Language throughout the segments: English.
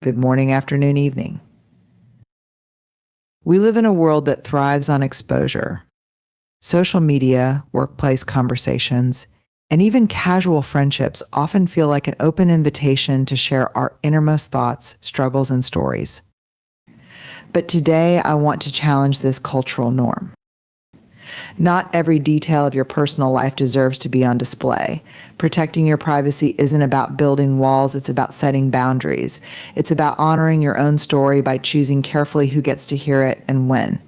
Good morning, afternoon, evening. We live in a world that thrives on exposure. Social media, workplace conversations, and even casual friendships often feel like an open invitation to share our innermost thoughts, struggles, and stories. But today, I want to challenge this cultural norm. Not every detail of your personal life deserves to be on display. Protecting your privacy isn't about building walls, it's about setting boundaries. It's about honoring your own story by choosing carefully who gets to hear it and when.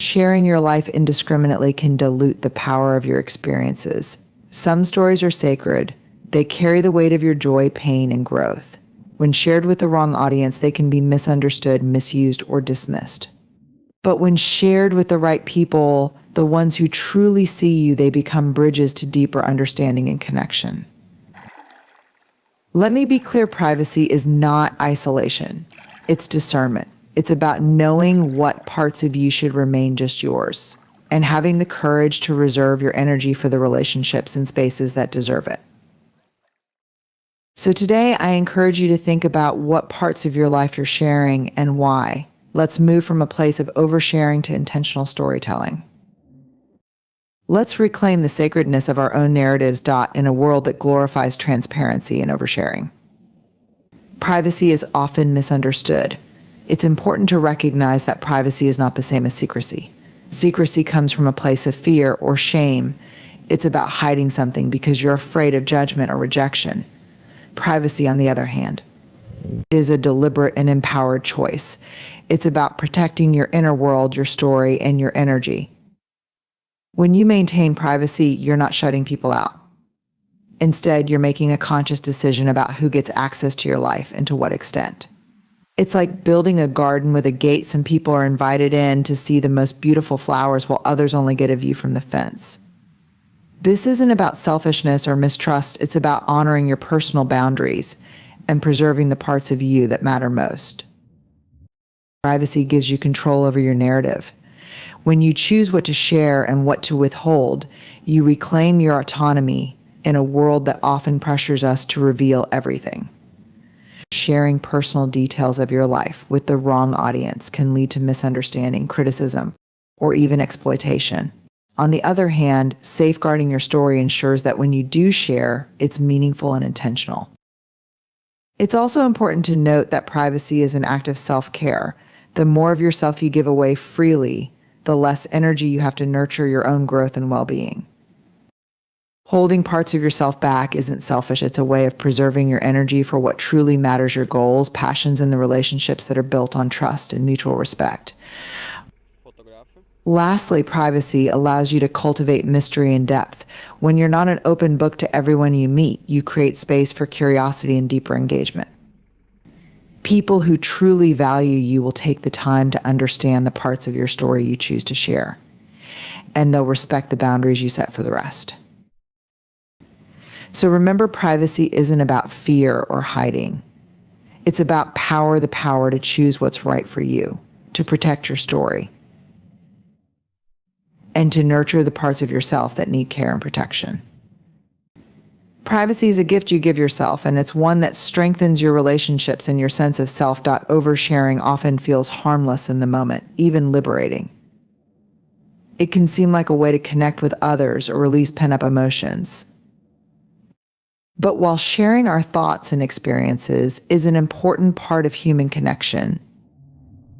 Sharing your life indiscriminately can dilute the power of your experiences. Some stories are sacred. They carry the weight of your joy, pain, and growth. When shared with the wrong audience, they can be misunderstood, misused, or dismissed. But when shared with the right people, the ones who truly see you, they become bridges to deeper understanding and connection. Let me be clear, privacy is not isolation. It's discernment. It's about knowing what parts of you should remain just yours and having the courage to reserve your energy for the relationships and spaces that deserve it. So today, I encourage you to think about what parts of your life you're sharing and why. Let's move from a place of oversharing to intentional storytelling. Let's reclaim the sacredness of our own narratives. In a world that glorifies transparency and oversharing. Privacy is often misunderstood. It's important to recognize that privacy is not the same as secrecy. Secrecy comes from a place of fear or shame. It's about hiding something because you're afraid of judgment or rejection. Privacy, on the other hand, is a deliberate and empowered choice. It's about protecting your inner world, your story, and your energy. When you maintain privacy, you're not shutting people out. Instead, you're making a conscious decision about who gets access to your life and to what extent. It's like building a garden with a gate. Some people are invited in to see the most beautiful flowers while others only get a view from the fence. This isn't about selfishness or mistrust. It's about honoring your personal boundaries and preserving the parts of you that matter most. Privacy gives you control over your narrative. When you choose what to share and what to withhold, you reclaim your autonomy in a world that often pressures us to reveal everything. Sharing personal details of your life with the wrong audience can lead to misunderstanding, criticism, or even exploitation. On the other hand, safeguarding your story ensures that when you do share, it's meaningful and intentional. It's also important to note that privacy is an act of self-care. The more of yourself you give away freely, the less energy you have to nurture your own growth and well-being. Holding parts of yourself back isn't selfish. It's a way of preserving your energy for what truly matters, your goals, passions, and the relationships that are built on trust and mutual respect. Lastly, privacy allows you to cultivate mystery and depth. When you're not an open book to everyone you meet, you create space for curiosity and deeper engagement. People who truly value you will take the time to understand the parts of your story you choose to share, and they'll respect the boundaries you set for the rest. So remember, privacy isn't about fear or hiding. It's about the power to choose what's right for you, to protect your story, and to nurture the parts of yourself that need care and protection. Privacy is a gift you give yourself, and it's one that strengthens your relationships and your sense of self. Oversharing often feels harmless in the moment, even liberating. It can seem like a way to connect with others or release pent-up emotions. But while sharing our thoughts and experiences is an important part of human connection,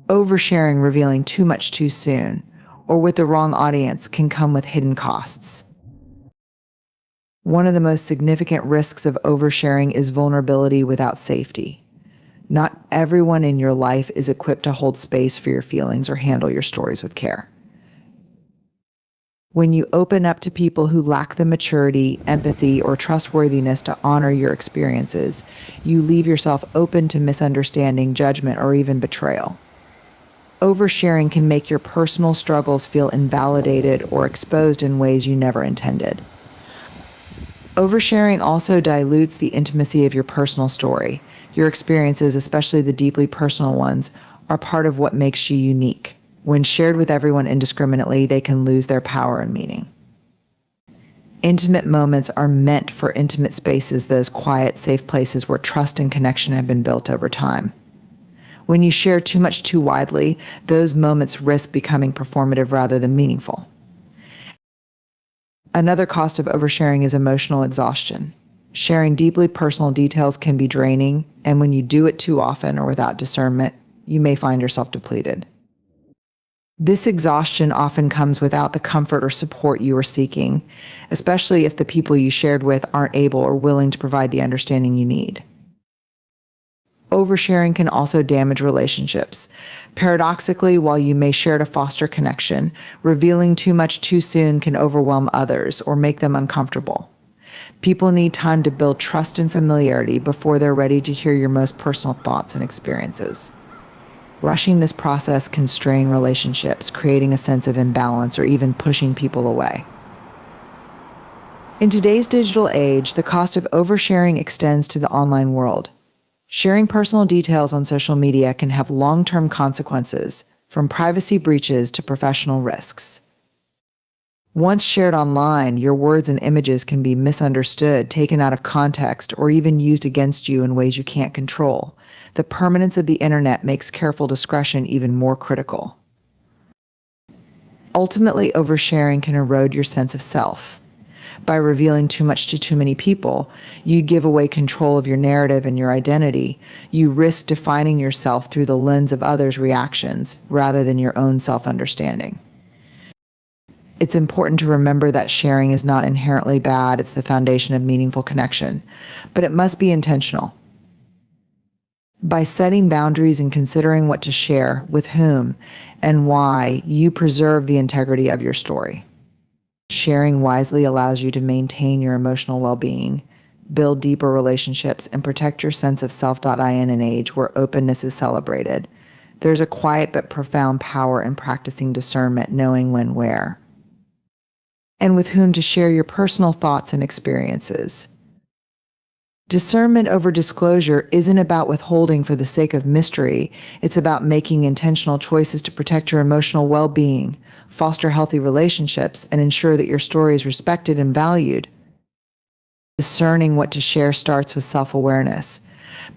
oversharing, revealing too much too soon, or with the wrong audience can come with hidden costs. One of the most significant risks of oversharing is vulnerability without safety. Not everyone in your life is equipped to hold space for your feelings or handle your stories with care. When you open up to people who lack the maturity, empathy, or trustworthiness to honor your experiences, you leave yourself open to misunderstanding, judgment, or even betrayal. Oversharing can make your personal struggles feel invalidated or exposed in ways you never intended. Oversharing also dilutes the intimacy of your personal story. Your experiences, especially the deeply personal ones, are part of what makes you unique. When shared with everyone indiscriminately, they can lose their power and meaning. Intimate moments are meant for intimate spaces, those quiet, safe places where trust and connection have been built over time. When you share too much too widely, those moments risk becoming performative rather than meaningful. Another cost of oversharing is emotional exhaustion. Sharing deeply personal details can be draining, and when you do it too often or without discernment, you may find yourself depleted. This exhaustion often comes without the comfort or support you are seeking, especially if the people you shared with aren't able or willing to provide the understanding you need. Oversharing can also damage relationships. Paradoxically, while you may share to foster connection, revealing too much too soon can overwhelm others or make them uncomfortable. People need time to build trust and familiarity before they're ready to hear your most personal thoughts and experiences. Rushing this process can strain relationships, creating a sense of imbalance or even pushing people away. In today's digital age, the cost of oversharing extends to the online world. Sharing personal details on social media can have long-term consequences, from privacy breaches to professional risks. Once shared online, your words and images can be misunderstood, taken out of context, or even used against you in ways you can't control. The permanence of the internet makes careful discretion even more critical. Ultimately, oversharing can erode your sense of self. By revealing too much to too many people, you give away control of your narrative and your identity. You risk defining yourself through the lens of others' reactions rather than your own self-understanding. It's important to remember that sharing is not inherently bad. It's the foundation of meaningful connection, but it must be intentional. By setting boundaries and considering what to share, with whom, and why, you preserve the integrity of your story. Sharing wisely allows you to maintain your emotional well-being, build deeper relationships, and protect your sense of self. In an age where openness is celebrated, there's a quiet but profound power in practicing discernment, knowing when, where, and with whom to share your personal thoughts and experiences. Discernment over disclosure isn't about withholding for the sake of mystery. It's about making intentional choices to protect your emotional well-being, foster healthy relationships, and ensure that your story is respected and valued. Discerning what to share starts with self-awareness.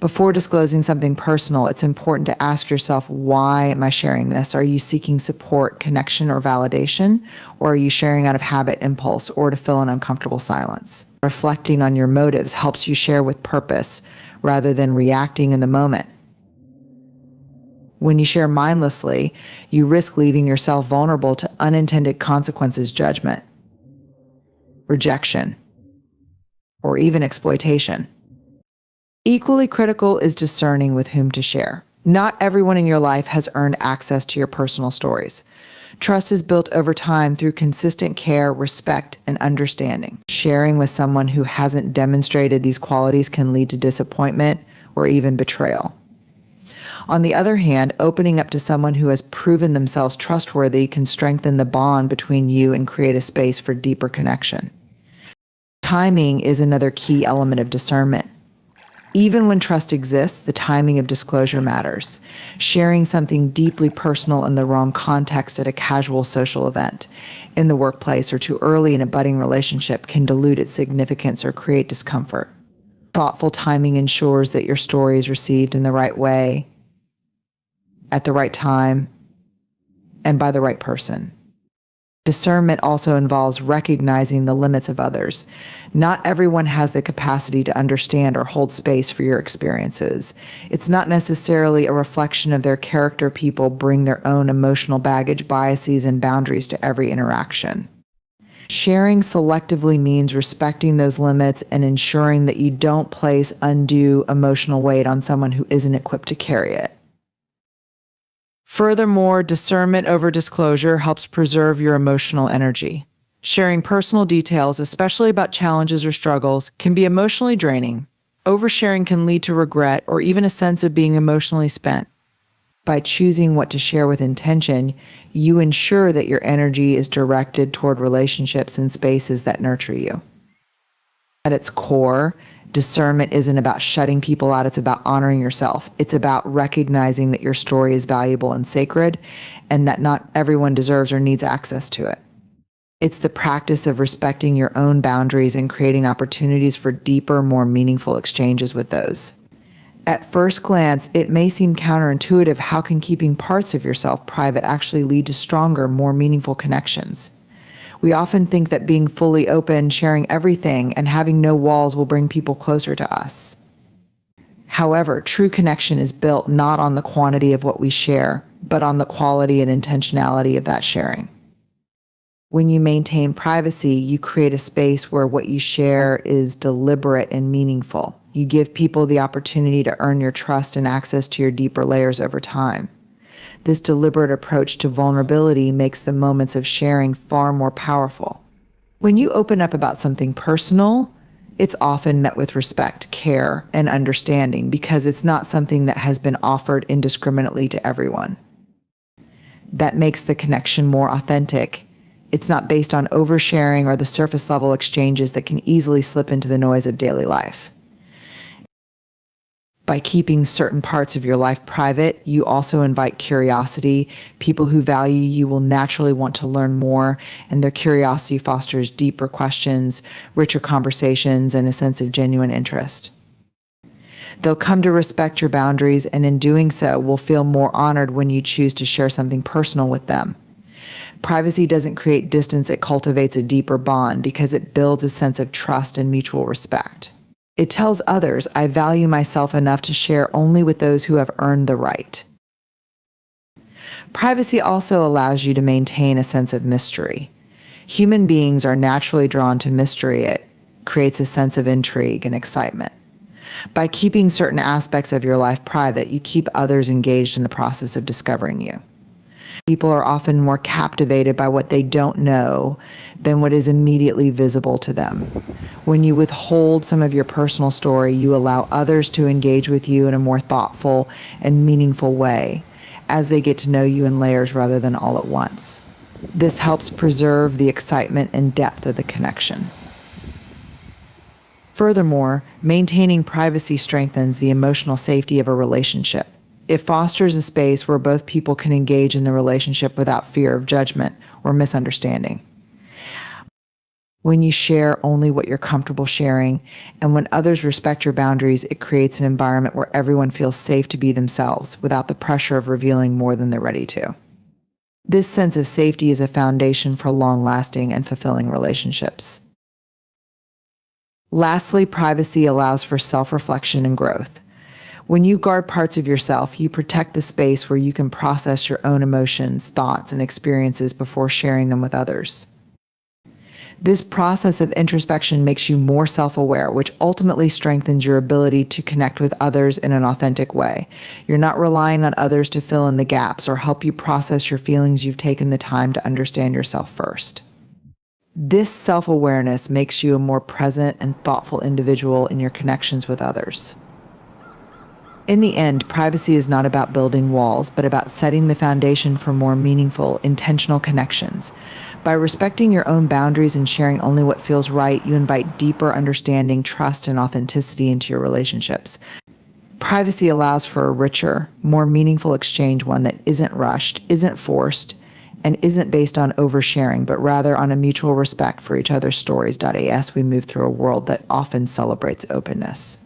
Before disclosing something personal, it's important to ask yourself, why am I sharing this? Are you seeking support, connection, or validation? Or are you sharing out of habit, impulse, or to fill an uncomfortable silence? Reflecting on your motives helps you share with purpose rather than reacting in the moment. When you share mindlessly, you risk leaving yourself vulnerable to unintended consequences, judgment, rejection, or even exploitation. Equally critical is discerning with whom to share. Not everyone in your life has earned access to your personal stories. Trust is built over time through consistent care, respect, and understanding. Sharing with someone who hasn't demonstrated these qualities can lead to disappointment or even betrayal. On the other hand, opening up to someone who has proven themselves trustworthy can strengthen the bond between you and create a space for deeper connection. Timing is another key element of discernment. Even when trust exists, the timing of disclosure matters. Sharing something deeply personal in the wrong context at a casual social event, in the workplace, or too early in a budding relationship can dilute its significance or create discomfort. Thoughtful timing ensures that your story is received in the right way, at the right time, and by the right person. Discernment also involves recognizing the limits of others. Not everyone has the capacity to understand or hold space for your experiences. It's not necessarily a reflection of their character. People bring their own emotional baggage, biases, and boundaries to every interaction. Sharing selectively means respecting those limits and ensuring that you don't place undue emotional weight on someone who isn't equipped to carry it. Furthermore, discernment over disclosure helps preserve your emotional energy. Sharing personal details, especially about challenges or struggles, can be emotionally draining. Oversharing can lead to regret or even a sense of being emotionally spent. By choosing what to share with intention, you ensure that your energy is directed toward relationships and spaces that nurture you. At its core, discernment isn't about shutting people out, it's about honoring yourself. It's about recognizing that your story is valuable and sacred, and that not everyone deserves or needs access to it. It's the practice of respecting your own boundaries and creating opportunities for deeper, more meaningful exchanges with those. At first glance, it may seem counterintuitive. How can keeping parts of yourself private actually lead to stronger, more meaningful connections? We often think that being fully open, sharing everything, and having no walls will bring people closer to us. However, true connection is built not on the quantity of what we share, but on the quality and intentionality of that sharing. When you maintain privacy, you create a space where what you share is deliberate and meaningful. You give people the opportunity to earn your trust and access to your deeper layers over time. This deliberate approach to vulnerability makes the moments of sharing far more powerful. When you open up about something personal, it's often met with respect, care, and understanding because it's not something that has been offered indiscriminately to everyone. That makes the connection more authentic. It's not based on oversharing or the surface level exchanges that can easily slip into the noise of daily life. By keeping certain parts of your life private, you also invite curiosity. People who value you will naturally want to learn more, and their curiosity fosters deeper questions, richer conversations, and a sense of genuine interest. They'll come to respect your boundaries, and in doing so, will feel more honored when you choose to share something personal with them. Privacy doesn't create distance, it cultivates a deeper bond because it builds a sense of trust and mutual respect. It tells others, I value myself enough to share only with those who have earned the right. Privacy also allows you to maintain a sense of mystery. Human beings are naturally drawn to mystery. It creates a sense of intrigue and excitement. By keeping certain aspects of your life private, you keep others engaged in the process of discovering you. People are often more captivated by what they don't know than what is immediately visible to them. When you withhold some of your personal story, you allow others to engage with you in a more thoughtful and meaningful way as they get to know you in layers rather than all at once. This helps preserve the excitement and depth of the connection. Furthermore, maintaining privacy strengthens the emotional safety of a relationship. It fosters a space where both people can engage in the relationship without fear of judgment or misunderstanding. When you share only what you're comfortable sharing, and when others respect your boundaries, it creates an environment where everyone feels safe to be themselves without the pressure of revealing more than they're ready to. This sense of safety is a foundation for long-lasting and fulfilling relationships. Lastly, privacy allows for self-reflection and growth. When you guard parts of yourself, you protect the space where you can process your own emotions, thoughts, and experiences before sharing them with others. This process of introspection makes you more self-aware, which ultimately strengthens your ability to connect with others in an authentic way. You're not relying on others to fill in the gaps or help you process your feelings. You've taken the time to understand yourself first. This self-awareness makes you a more present and thoughtful individual in your connections with others. In the end, privacy is not about building walls, but about setting the foundation for more meaningful, intentional connections. By respecting your own boundaries and sharing only what feels right, you invite deeper understanding, trust, and authenticity into your relationships. Privacy allows for a richer, more meaningful exchange, one that isn't rushed, isn't forced, and isn't based on oversharing, but rather on a mutual respect for each other's stories. As we move through a world that often celebrates openness.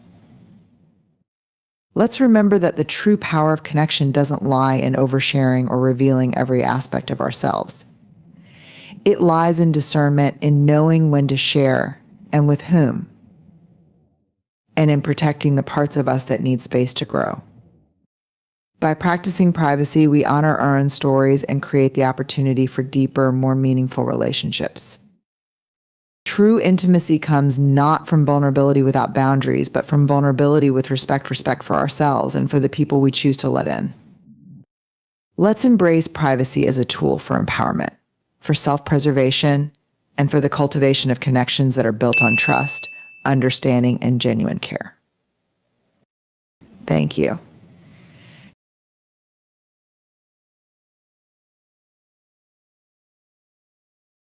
Let's remember that the true power of connection doesn't lie in oversharing or revealing every aspect of ourselves. It lies in discernment, in knowing when to share and with whom, and in protecting the parts of us that need space to grow. By practicing privacy, we honor our own stories and create the opportunity for deeper, more meaningful relationships. True intimacy comes not from vulnerability without boundaries, but from vulnerability with respect for ourselves and for the people we choose to let in. Let's embrace privacy as a tool for empowerment, for self-preservation, and for the cultivation of connections that are built on trust, understanding, and genuine care. Thank you.